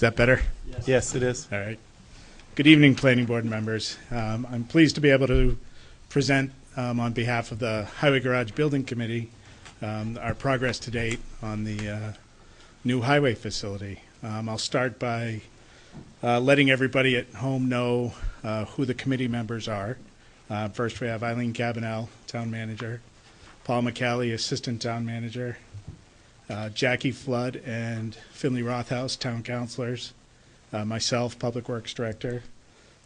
Is that better? Yes, it is. All right. Good evening, Planning Board members. I'm pleased to be able to present on behalf of the Highway Garage Building Committee our progress to date on the new highway facility. I'll start by letting everybody at home know who the committee members are. First, we have Eileen Cabanel, Town Manager, Paul McCallie, Assistant Town Manager, Jackie Flood and Finley Rothaus, Town Councilors, myself, Public Works Director,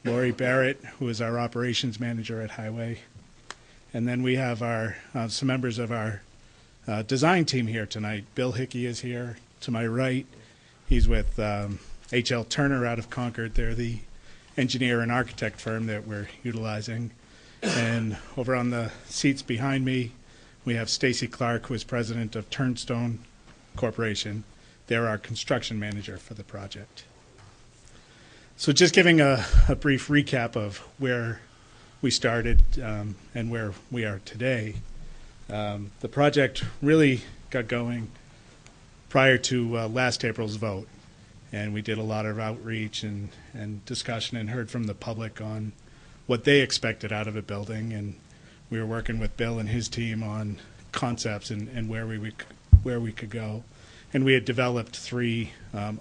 Lori Barrett, who is our Operations Manager at Highway, and then we have our some members of our design team here tonight. Bill Hickey is here to my right. He's with H.L. Turner out of Concord. They're the engineer and architect firm that we're utilizing. And over on the seats behind me, we have Stacy Clark, who is president of Turnstone Corporation. They're our construction manager for the project. So just giving a brief recap of where we started and where we are today. The project really got going prior to last April's vote. And we did a lot of outreach and discussion and heard from the public on what they expected out of a building. And we were working with Bill and his team on concepts and where we could go. And we had developed three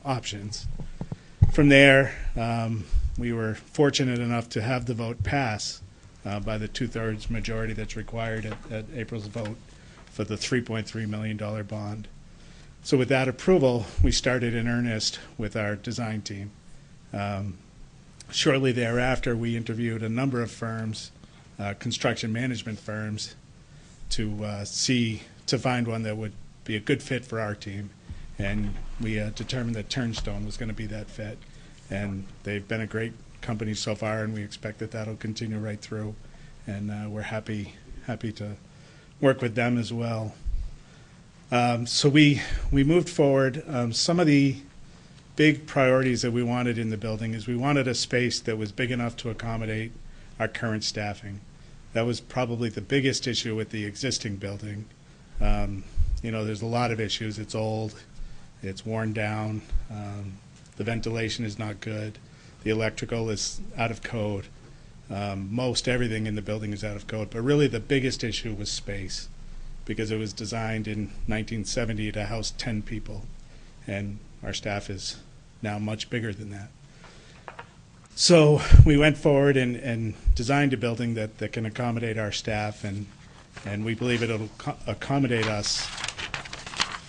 options. From there, we were fortunate enough to have the vote pass by the 2/3 majority that's required at April's vote for the $3.3 million bond. So with that approval, we started in earnest with our design team. Shortly thereafter, we interviewed a number of firms, construction management firms, to find one that would be a good fit for our team. And we determined that Turnstone was going to be that fit. And they've been a great company so far, and we expect that that'll continue right through. And we're happy to work with them as well. So we moved forward. Some of the big priorities that we wanted in the building is we wanted a space that was big enough to accommodate our current staffing. That was probably the biggest issue with the existing building. There's a lot of issues. It's old, it's worn down, the ventilation is not good, the electrical is out of code. Most everything in the building is out of code, but really the biggest issue was space, because it was designed in 1970 to house 10 people, and our staff is now much bigger than that. So we went forward and designed a building that can accommodate our staff, and we believe it'll accommodate us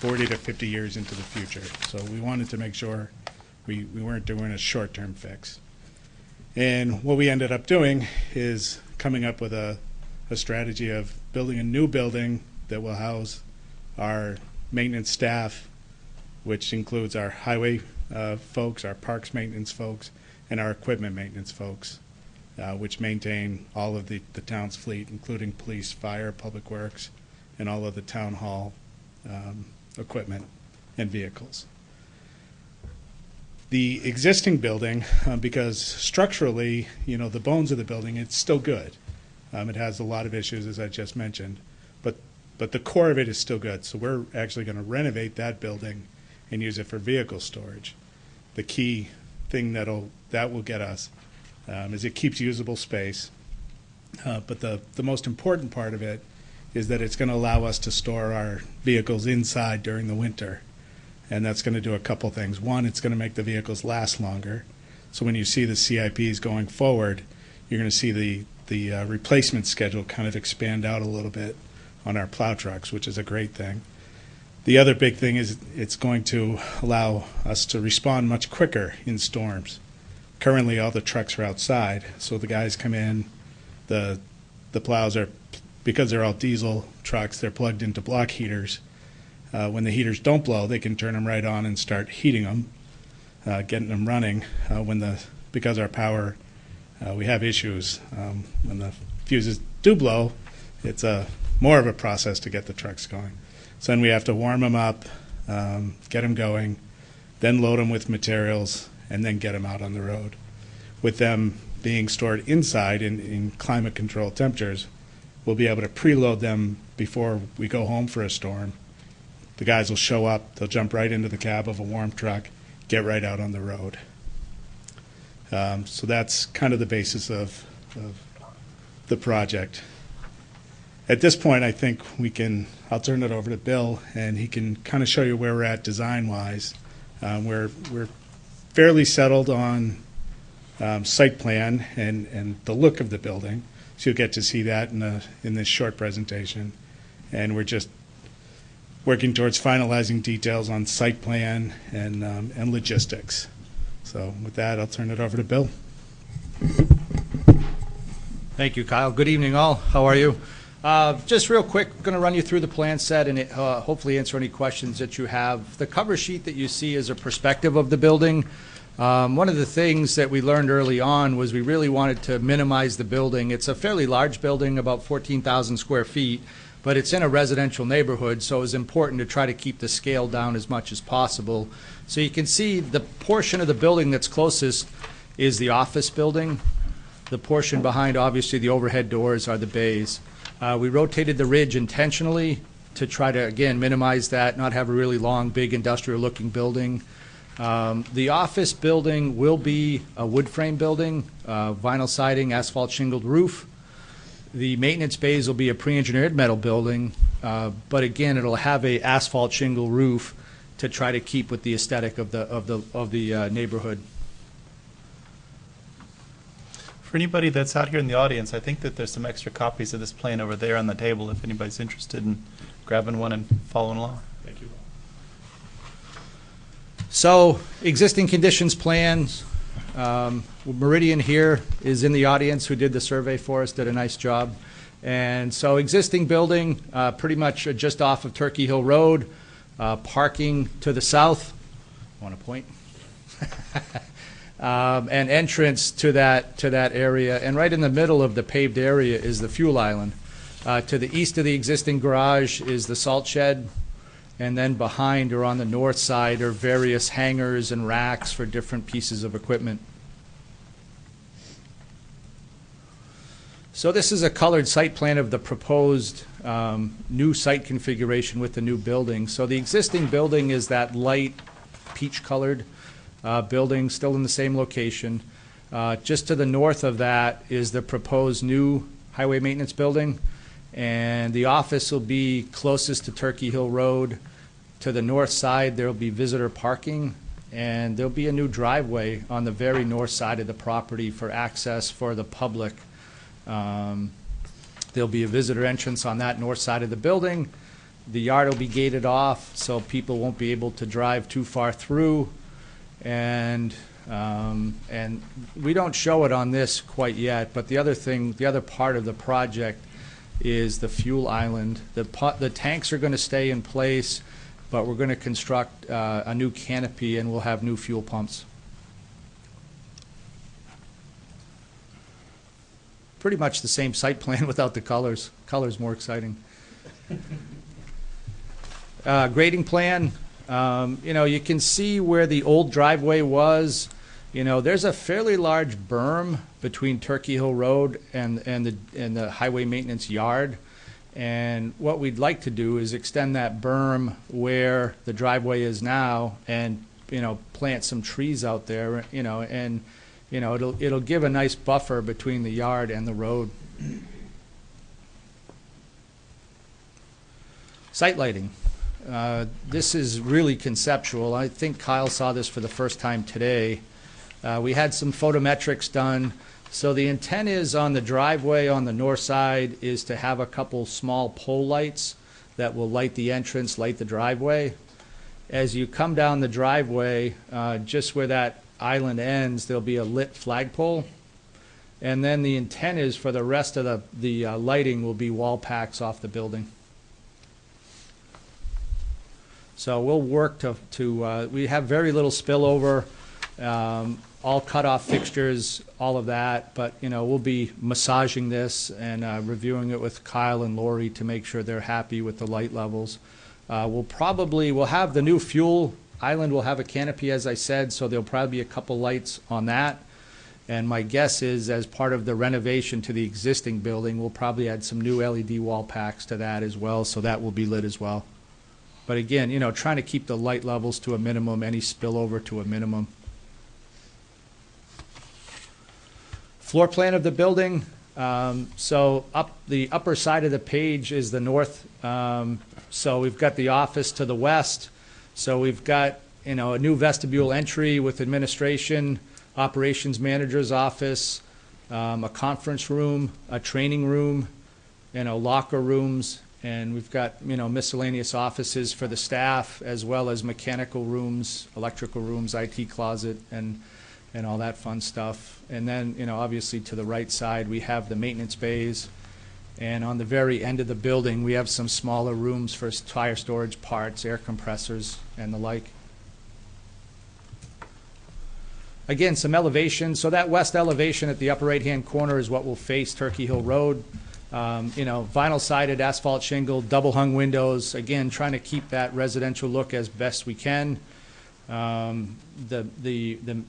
40 to 50 years into the future. So we wanted to make sure we weren't doing a short-term fix. And what we ended up doing is coming up with a strategy of building a new building that will house our maintenance staff, which includes our highway folks, our parks maintenance folks, and our equipment maintenance folks, which maintain all of the town's fleet, including police, fire, public works, and all of the town hall equipment and vehicles. The existing building, because structurally, the bones of the building, it's still good. It has a lot of issues, as I just mentioned, but the core of it is still good. So we're actually going to renovate that building and use it for vehicle storage. The key thing that will get us is it keeps usable space, but the most important part of it is that it's going to allow us to store our vehicles inside during the winter. And that's going to do a couple things. One, it's going to make the vehicles last longer. So when you see the CIPs going forward, you're going to see the replacement schedule kind of expand out a little bit on our plow trucks, which is a great thing. The other big thing is it's going to allow us to respond much quicker in storms. Currently, all the trucks are outside, so the guys come in, the plows are, because they're all diesel trucks, they're plugged into block heaters. When the heaters don't blow, they can turn them right on and start heating them, getting them running. Because our power, we have issues. When the fuses do blow, it's more of a process to get the trucks going. So then we have to warm them up, get them going, then load them with materials, and then get them out on the road. With them being stored inside in climate-controlled temperatures, we'll be able to preload them before we go home for a storm. The guys will show up, they'll jump right into the cab of a warm truck, get right out on the road. So that's kind of the basis of the project. At this point, I think I'll turn it over to Bill, and he can kind of show you where we're at design-wise. We're fairly settled on site plan and the look of the building, so you'll get to see that in this short presentation. And we're just working towards finalizing details on site plan and logistics. So with that, I'll turn it over to Bill. Thank you, Kyle. Good evening, all. How are you? Just real quick, going to run you through the plan set and hopefully answer any questions that you have. The cover sheet that you see is a perspective of the building. One of the things that we learned early on was we really wanted to minimize the building. It's a fairly large building, about 14,000 square feet, but it's in a residential neighborhood, so it was important to try to keep the scale down as much as possible. So you can see the portion of the building that's closest is the office building. The portion behind, obviously, the overhead doors are the bays. We rotated the ridge intentionally to try to, again, minimize that, not have a really long, big industrial-looking building. The office building will be a wood frame building, vinyl siding, asphalt shingled roof. The maintenance bays will be a pre-engineered metal building, but again, it'll have a asphalt shingle roof to try to keep with the aesthetic of the neighborhood. For anybody that's out here in the audience, I think that there's some extra copies of this plan over there on the table if anybody's interested in grabbing one and following along. Thank you. So, existing conditions plans. Meridian here is in the audience who did the survey for us, did a nice job. And so existing building, pretty much just off of Turkey Hill Road, parking to the south. Want to point? And entrance to that area. And right in the middle of the paved area is the fuel island. To the east of the existing garage is the salt shed. And then behind or on the north side are various hangars and racks for different pieces of equipment. So this is a colored site plan of the proposed new site configuration with the new building. So the existing building is that light peach-colored building, still in the same location. Just to the north of that is the proposed new highway maintenance building. And the office will be closest to Turkey Hill Road. To the north side, there will be visitor parking, and there'll be a new driveway on the very north side of the property for access for the public. There'll be a visitor entrance on that north side of the building. The yard will be gated off, so people won't be able to drive too far through. And we don't show it on this quite yet, but the other part of the project is the fuel island. The tanks are going to stay in place, but we're going to construct a new canopy and we'll have new fuel pumps. Pretty much the same site plan without the colors. Colors more exciting. Grading plan. You can see where the old driveway was. There's a fairly large berm between Turkey Hill Road and the highway maintenance yard. And what we'd like to do is extend that berm where the driveway is now and, plant some trees out there, and, it'll give a nice buffer between the yard and the road. Site lighting. This is really conceptual. I think Kyle saw this for the first time today. We had some photometrics done. So the intent is on the driveway on the north side is to have a couple small pole lights that will light the entrance, light the driveway. As you come down the driveway, just where that island ends, there'll be a lit flagpole. And then the intent is for the rest of the lighting will be wall packs off the building. So we'll work to we have very little spillover, all cut-off fixtures, all of that, but we'll be massaging this and reviewing it with Kyle and Lori to make sure they're happy with the light levels. We'll have the new fuel island will have a canopy, as I said, so there'll probably be a couple lights on that. And my guess is, as part of the renovation to the existing building, we'll probably add some new LED wall packs to that as well, so that will be lit as well. But again, trying to keep the light levels to a minimum, any spillover to a minimum. Floor plan of the building. So the upper side of the page is the north. So we've got the office to the west. So we've got, a new vestibule entry with administration, operations manager's office, a conference room, a training room, locker rooms, and we've got, miscellaneous offices for the staff, as well as mechanical rooms, electrical rooms, IT closet, and all that fun stuff. And then, obviously to the right side, we have the maintenance bays. And on the very end of the building, we have some smaller rooms for tire storage parts, air compressors, and the like. Again, some elevation. So that west elevation at the upper right-hand corner is what will face Turkey Hill Road. Vinyl sided, asphalt shingle, double hung windows. Again, trying to keep that residential look as best we can. The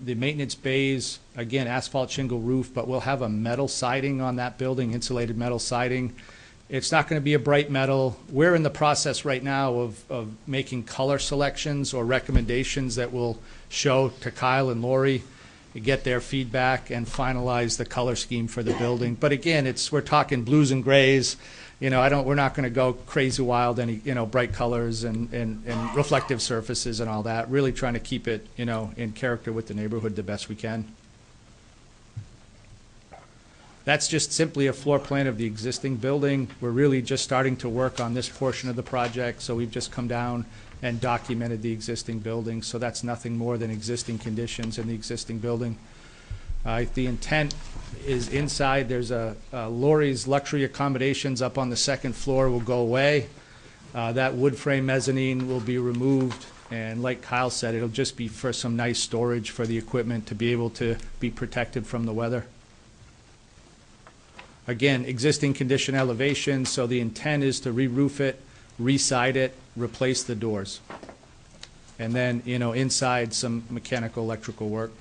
maintenance bays, again, asphalt shingle roof, but we'll have a metal siding on that building, insulated metal siding. It's not going to be a bright metal. We're in the process right now of making color selections or recommendations that we'll show to Kyle and Lori, get their feedback, and finalize the color scheme for the building. But again, we're talking blues and grays. We're not going to go crazy wild, any, bright colors and reflective surfaces and all that. Really trying to keep it, in character with the neighborhood the best we can. That's just simply a floor plan of the existing building. We're really just starting to work on this portion of the project, so we've just come down and documented the existing building. So that's nothing more than existing conditions in the existing building. The intent is inside. There's Lori's luxury accommodations up on the second floor will go away. That wood frame mezzanine will be removed. And like Kyle said, it'll just be for some nice storage for the equipment to be able to be protected from the weather. Again, existing condition elevation, so the intent is to re-roof it, re-side it, replace the doors. And then, inside some mechanical, electrical work.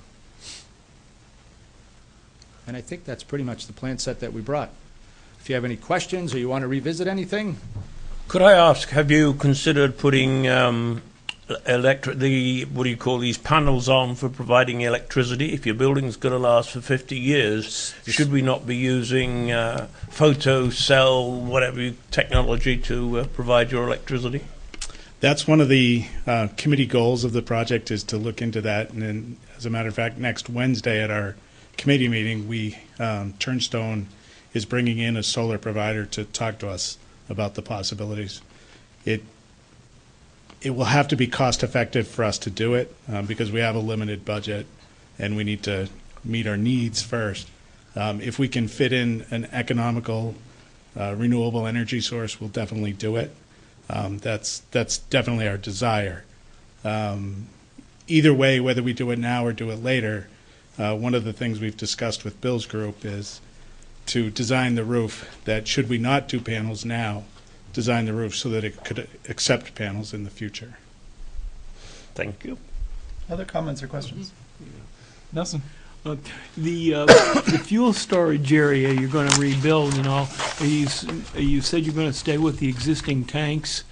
And I think that's pretty much the plan set that we brought. If you have any questions or you want to revisit anything. Could I ask, have you considered putting what do you call these panels on for providing electricity? If your building's going to last for 50 years, should we not be using photo cell, whatever technology to provide your electricity? That's one of the committee goals of the project, is to look into that. And then, as a matter of fact, next Wednesday at our committee meeting, Turnstone is bringing in a solar provider to talk to us about the possibilities. It will have to be cost effective for us to do it, because we have a limited budget and we need to meet our needs first. If we can fit in an economical renewable energy source, we'll definitely do it. That's definitely our desire. Either way, whether we do it now or do it later, one of the things we've discussed with Bill's group is to design the roof that, should we not do panels now, design the roof so that it could accept panels in the future. Thank you. Other comments or questions? Nelson? The fuel storage area you're going to rebuild and all, you said you're going to stay with the existing tanks.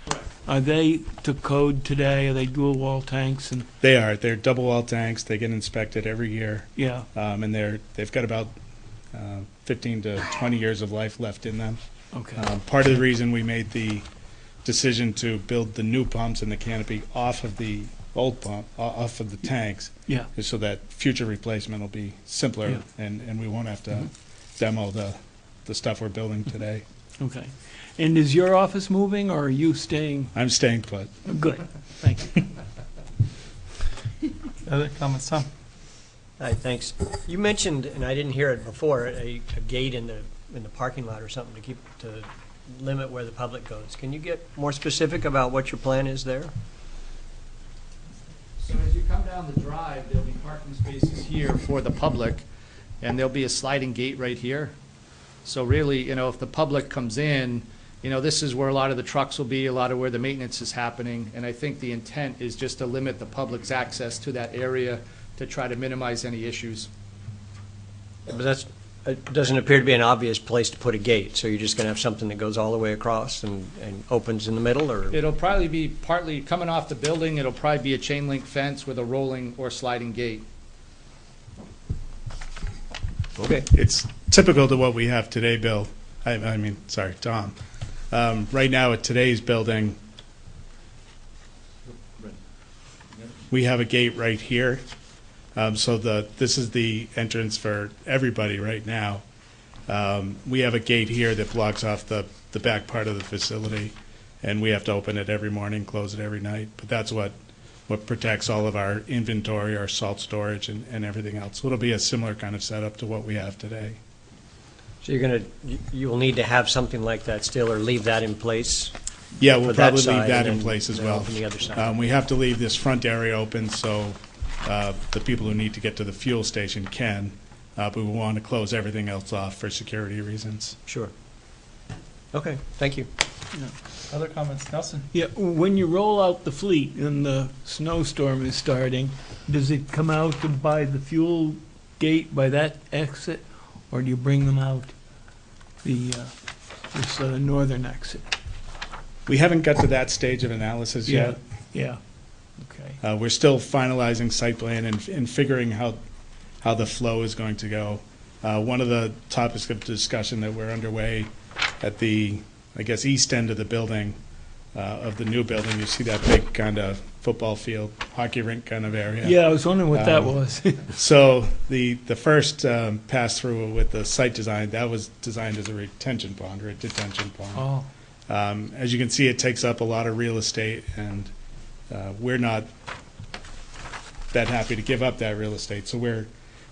Are they to code today? Are they dual wall tanks? And They are. They're double wall tanks. They get inspected every year. yeah, And they've got about 15 to 20 years of life left in them. okay. Part of the reason we made the decision to build the new pumps and the canopy off of the old pump, off of the tanks, Yeah. is so that future replacement will be simpler, Yeah. and we won't have to demo the stuff we're building today. Okay. And is your office moving, or are you staying? I'm staying put. Good. Thank you. Other comments, Tom? Hi, thanks. You mentioned, and I didn't hear it before, a gate in the parking lot or something to limit where the public goes. Can you get more specific about what your plan is there? So as you come down the drive, there'll be parking spaces here for the public, and there'll be a sliding gate right here. So really, if the public comes in, this is where a lot of the trucks will be, a lot of where the maintenance is happening, and I think the intent is just to limit the public's access to that area to try to minimize any issues. But it doesn't appear to be an obvious place to put a gate, so you're just going to have something that goes all the way across and opens in the middle, or? It'll probably be partly coming off the building. It'll probably be a chain link fence with a rolling or sliding gate. Okay. It's typical to what we have today, Bill. Sorry, Tom. Right now at today's building, we have a gate right here. So this is the entrance for everybody right now. We have a gate here that blocks off the back part of the facility, and we have to open it every morning, close it every night. But that's what protects all of our inventory, our salt storage, and everything else. So it'll be a similar kind of setup to what we have today. So you will need to have something like that still, or leave that in place? Yeah, we'll For that probably side, leave that and in place as then well. open the other side. We have to leave this front area open so the people who need to get to the fuel station can, but we want to close everything else off for security reasons. Sure. Okay, thank you. Other comments, Nelson? Yeah, when you roll out the fleet and the snowstorm is starting, does it come out by the fuel gate, by that exit, or do you bring them out this northern exit? We haven't got to that stage of analysis yet. Yeah, okay. We're still finalizing site plan and figuring how the flow is going to go. One of the topics of discussion that we're underway at the, I guess, east end of the building, of the new building, you see that big kind of football field, hockey rink kind of area. Yeah, I was wondering what that was. So the first pass through with the site design, that was designed as a retention pond or a detention pond. Oh, As you can see, it takes up a lot of real estate, and we're not that happy to give up that real estate. So we're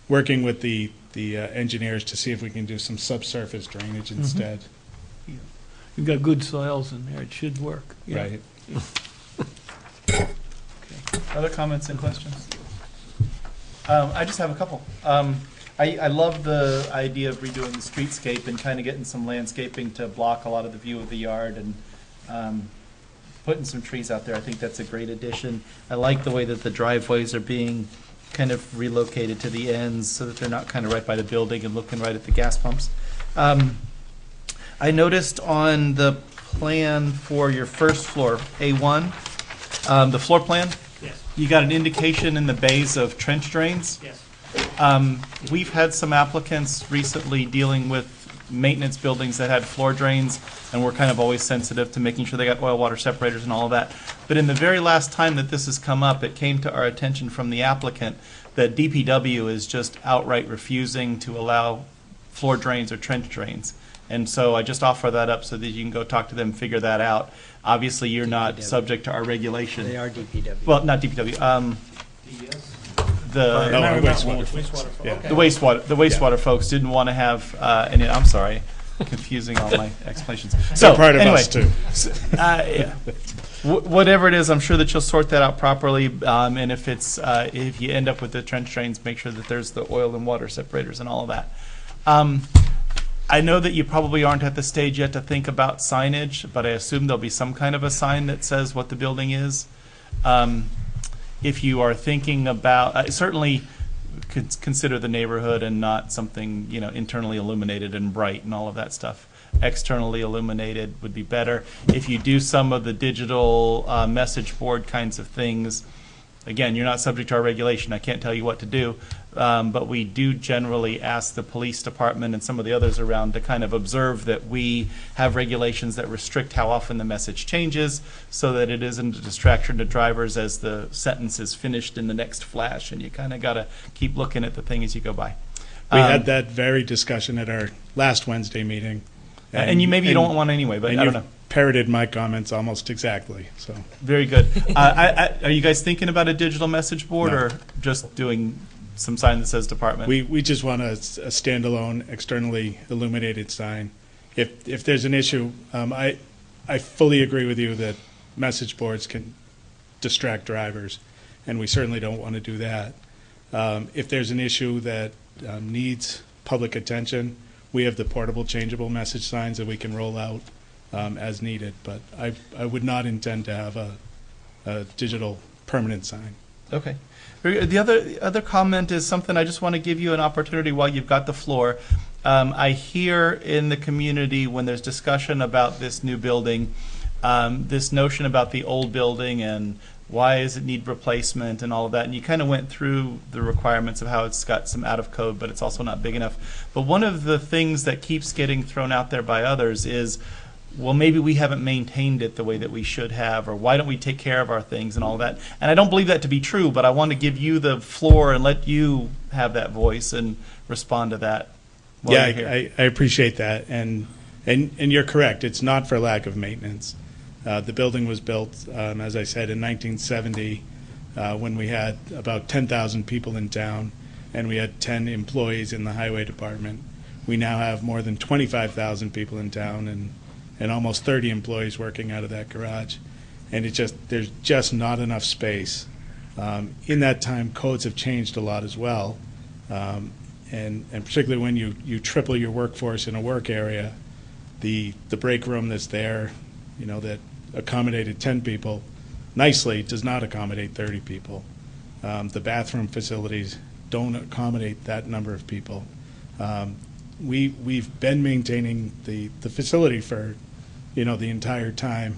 working with the engineers to see if we can do some subsurface drainage instead. you've got good soils in there, it should work. Yeah. Right. Other comments and questions? I just have a couple. I love the idea of redoing the streetscape and kind of getting some landscaping to block a lot of the view of the yard, and putting some trees out there. I think that's a great addition. I like the way that the driveways are being kind of relocated to the ends so that they're not kind of right by the building and looking right at the gas pumps. I noticed on the plan for your first floor, A1, the floor plan, Yes, you got an indication in the bays of trench drains. yes. We've had some applicants recently dealing with maintenance buildings that had floor drains, and we're kind of always sensitive to making sure they got oil water separators and all of that. But in the very last time that this has come up, it came to our attention from the applicant that DPW is just outright refusing to allow floor drains or trench drains. And so I just offer that up so that you can go talk to them and figure that out. Obviously, you're not DPW. subject to our regulation. They are DPW. Well, not DPW, the Yeah. the wastewater folks didn't want to have any. I'm sorry, confusing all my explanations. So part of anyway, us too. yeah. Whatever it is, I'm sure that you'll sort that out properly. And if it's if you end up with the trench drains, make sure that there's the oil and water separators and all of that. I know that you probably aren't at the stage yet to think about signage, but I assume there'll be some kind of a sign that says what the building is. If you are thinking about, certainly consider the neighborhood and not something, internally illuminated and bright and all of that stuff. Externally illuminated would be better. If you do some of the digital message board kinds of things, again, you're not subject to our regulation. I can't tell you what to do, but we do generally ask the police department and some of the others around to kind of observe that we have regulations that restrict how often the message changes so that it isn't a distraction to drivers as the sentence is finished in the next flash, and you kind of got to keep looking at the thing as you go by. We had that very discussion at our last Wednesday meeting. And you maybe you don't want anyway, but I don't know. Parroted my comments almost exactly, so. Very good. Are you guys thinking about a digital message board No. or just doing some sign that says department? We just want a standalone, externally illuminated sign. If there's an issue, I fully agree with you that message boards can distract drivers, and we certainly don't want to do that. If there's an issue that needs public attention, we have the portable changeable message signs that we can roll out as needed, but I would not intend to have a digital permanent sign. Okay. The other comment is something I just want to give you an opportunity while you've got the floor. I hear in the community when there's discussion about this new building, this notion about the old building and why does it need replacement and all of that. And you kind of went through the requirements of how it's got some out of code, but it's also not big enough. But one of the things that keeps getting thrown out there by others is, well, maybe we haven't maintained it the way that we should have, or why don't we take care of our things and all of that. And I don't believe that to be true, but I want to give you the floor and let you have that voice and respond to that. while Yeah, you're here. I appreciate that, and you're correct. It's not for lack of maintenance. The building was built, as I said, in 1970, when we had about 10,000 people in town, and we had 10 employees in the highway department. We now have more than 25,000 people in town, and almost 30 employees working out of that garage. And there's just not enough space. In that time, codes have changed a lot as well. And particularly when you triple your workforce in a work area, the break room that's there, that accommodated 10 people nicely does not accommodate 30 people. The bathroom facilities don't accommodate that number of people. We've been maintaining the facility for, the entire time.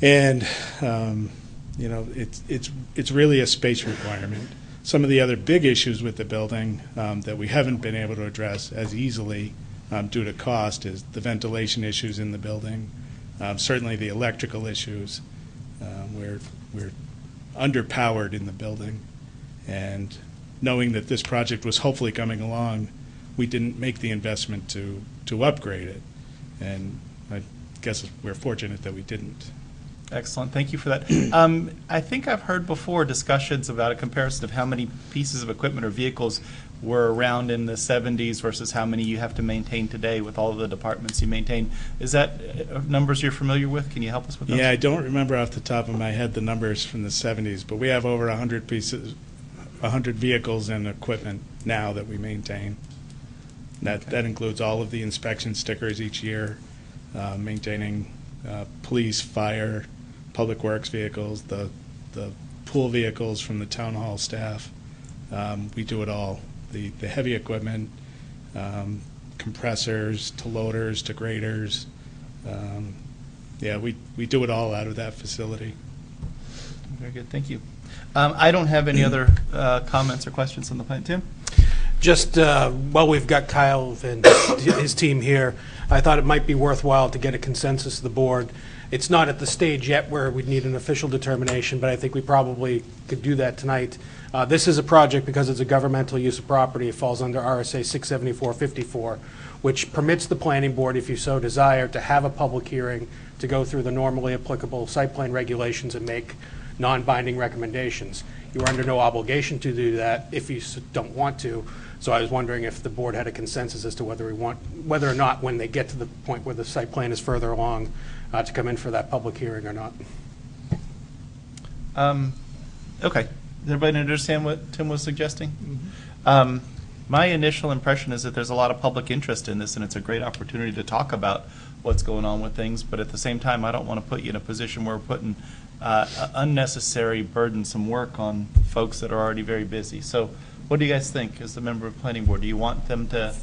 And, it's really a space requirement. Some of the other big issues with the building that we haven't been able to address as easily due to cost is the ventilation issues in the building, certainly the electrical issues. We're underpowered in the building, and knowing that this project was hopefully coming along, we didn't make the investment to upgrade it, and I guess we're fortunate that we didn't. Excellent. Thank you for that. I think I've heard before discussions about a comparison of how many pieces of equipment or vehicles were around in the 70s versus how many you have to maintain today with all of the departments you maintain. Is that numbers you're familiar with? Can you help us with those? Yeah, I don't remember off the top of my head the numbers from the 70s, but we have over 100 vehicles and equipment now that we maintain. That includes all of the inspection stickers each year, maintaining police, fire, public works vehicles, the pool vehicles from the town hall staff. We do it all. The heavy equipment, compressors to loaders to graders. We do it all out of that facility. Very good. Thank you. I don't have any other comments or questions on the plan. Tim? Just while we've got Kyle and his team here, I thought it might be worthwhile to get a consensus of the board. It's not at the stage yet where we'd need an official determination, but I think we probably could do that tonight. This is a project, because it's a governmental use of property, it falls under RSA 674-54, which permits the planning board, if you so desire, to have a public hearing, to go through the normally applicable site plan regulations and make non-binding recommendations. You are under no obligation to do that if you don't want to. So I was wondering if the board had a consensus as to whether or not, when they get to the point where the site plan is further along, to come in for that public hearing or not. Okay. Does everybody understand what Tim was suggesting? Mm-hmm. My initial impression is that there's a lot of public interest in this, and it's a great opportunity to talk about what's going on with things. But at the same time, I don't want to put you in a position where we're putting unnecessary, burdensome work on folks that are already very busy. So what do you guys think as a member of the planning board? Do you want them to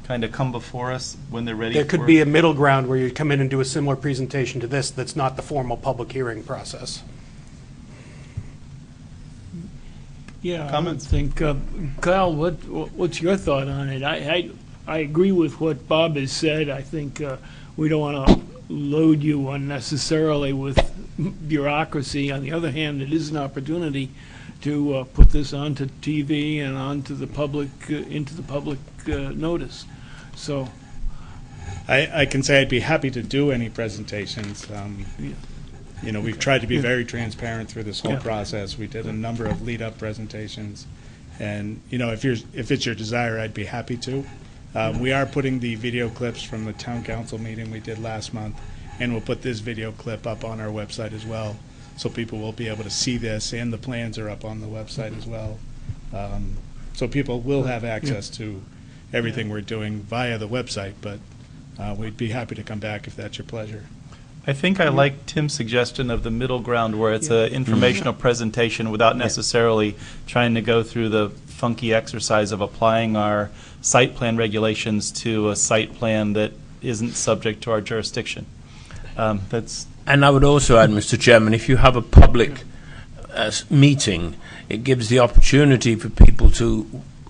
kind of come before us when they're ready? There could be a middle ground where you come in and do a similar presentation to this that's not the formal public hearing process. Yeah, Comments? I think, Kyle, what's your thought on it? I agree with what Bob has said. I think we don't want to load you unnecessarily with bureaucracy. On the other hand, it is an opportunity to put this onto TV and onto the public, into the public notice. So, I can say I'd be happy to do any presentations. We've tried to be very transparent through this whole process. We did a number of lead-up presentations, and if it's your desire, I'd be happy to. We are putting the video clips from the town council meeting we did last month, and we'll put this video clip up on our website as well, so people will be able to see this, and the plans are up on the website as well. So people will have access to everything we're doing via the website, but we'd be happy to come back if that's your pleasure. I think I like Tim's suggestion of the middle ground where it's an informational presentation without necessarily trying to go through the funky exercise of applying our site plan regulations to a site plan that isn't subject to our jurisdiction. That's And I would also add, Mr. Chairman, if you have a public meeting, it gives the opportunity for people to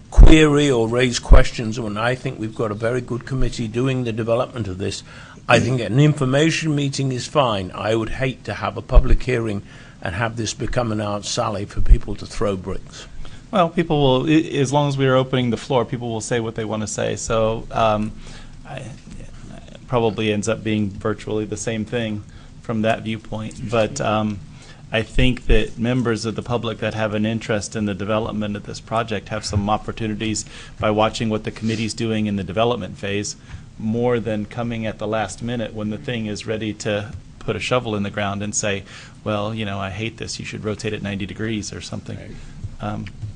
query or raise questions. And I think we've got a very good committee doing the development of this. I think an information meeting is fine. I would hate to have a public hearing and have this become an Aunt Sally for people to throw bricks. Well, people will, as long as we are opening the floor, people will say what they want to say. So it probably ends up being virtually the same thing from that viewpoint. But I think that members of the public that have an interest in the development of this project have some opportunities by watching what the committee's doing in the development phase, more than coming at the last minute when the thing is ready to put a shovel in the ground and say, well, you know, I hate this, you should rotate it 90 degrees or something,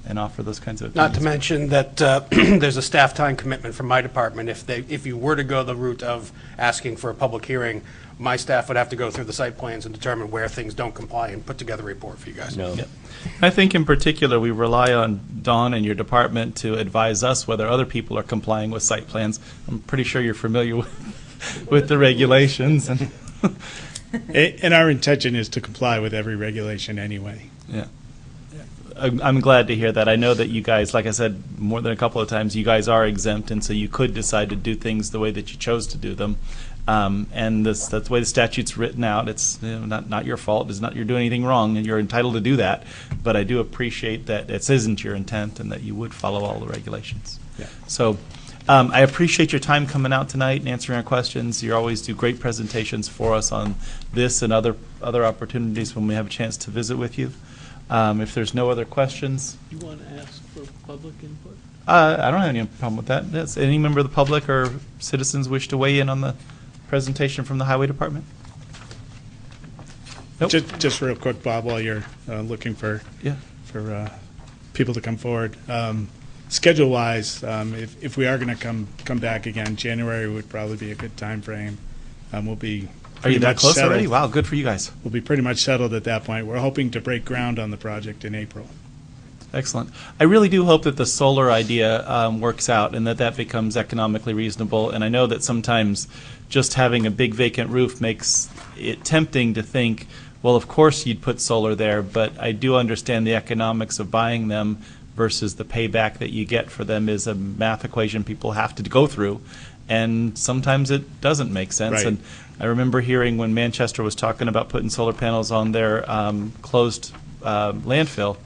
and offer those kinds of Not to opinions. mention that there's a staff time commitment from my department. If you were to go the route of asking for a public hearing, my staff would have to go through the site plans and determine where things don't comply and put together a report for you guys. No. Yep. I think in particular we rely on Dawn and your department to advise us whether other people are complying with site plans. I'm pretty sure you're familiar with the regulations. And our intention is to comply with every regulation anyway. Yeah. I'm glad to hear that. I know that you guys, like I said more than a couple of times, you guys are exempt, and so you could decide to do things the way that you chose to do them. And that's the way the statute's written out. It's not your fault. It's not you're doing anything wrong, and you're entitled to do that. But I do appreciate that it isn't your intent and that you would follow all the regulations. Yeah. So I appreciate your time coming out tonight and answering our questions. You always do great presentations for us on this and other opportunities when we have a chance to visit with you. If there's no other questions, You want to ask for public input? I don't have any problem with that. Does any member of the public or citizens wish to weigh in on the presentation from the Highway Department? Nope. Just real quick, Bob, while you're looking for people to come forward. Schedule-wise, if we are going to come back again, January would probably be a good time frame. We'll be Are you pretty that much close settled. already? Wow, good for you guys. We'll be pretty much settled at that point. We're hoping to break ground on the project in April. Excellent. I really do hope that the solar idea works out and that becomes economically reasonable. And I know that sometimes just having a big vacant roof makes it tempting to think, well, of course you'd put solar there, but I do understand the economics of buying them versus the payback that you get for them is a math equation people have to go through. And sometimes it doesn't make sense. Right. And I remember hearing when Manchester was talking about putting solar panels on their closed landfill,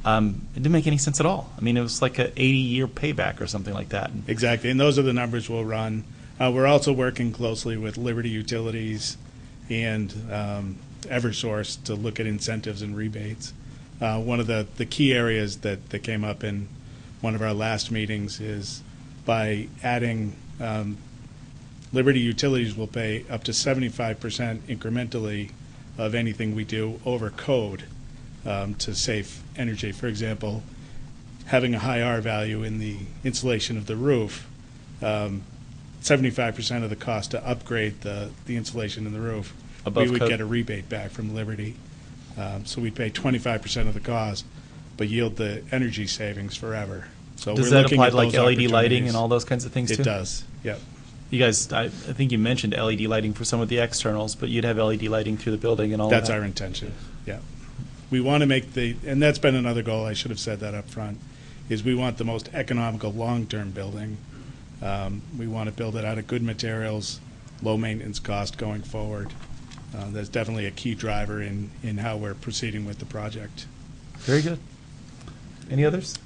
it didn't make any sense at all. I mean, it was like an 80-year payback or something like that. Exactly, and those are the numbers we'll run. We're also working closely with Liberty Utilities and Eversource to look at incentives and rebates. One of the key areas that came up in one of our last meetings is by adding Liberty Utilities will pay up to 75% incrementally of anything we do over code to save energy. For example, having a high R value in the insulation of the roof, 75% of the cost to upgrade the insulation in the roof, Above we would code. get a rebate back from Liberty. So we'd pay 25% of the cost, but yield the energy savings forever. So Does we're that looking apply at to like those LED lighting opportunities. and all those kinds of things too? It does, yep. You guys, I think you mentioned LED lighting for some of the externals, but you'd have LED lighting through the building and all That's of that. our intention, yeah. We want to make and that's been another goal, I should have said that up front, is we want the most economical long-term building. We want to build it out of good materials, low maintenance cost going forward. That's definitely a key driver in how we're proceeding with the project. Very good. Any others?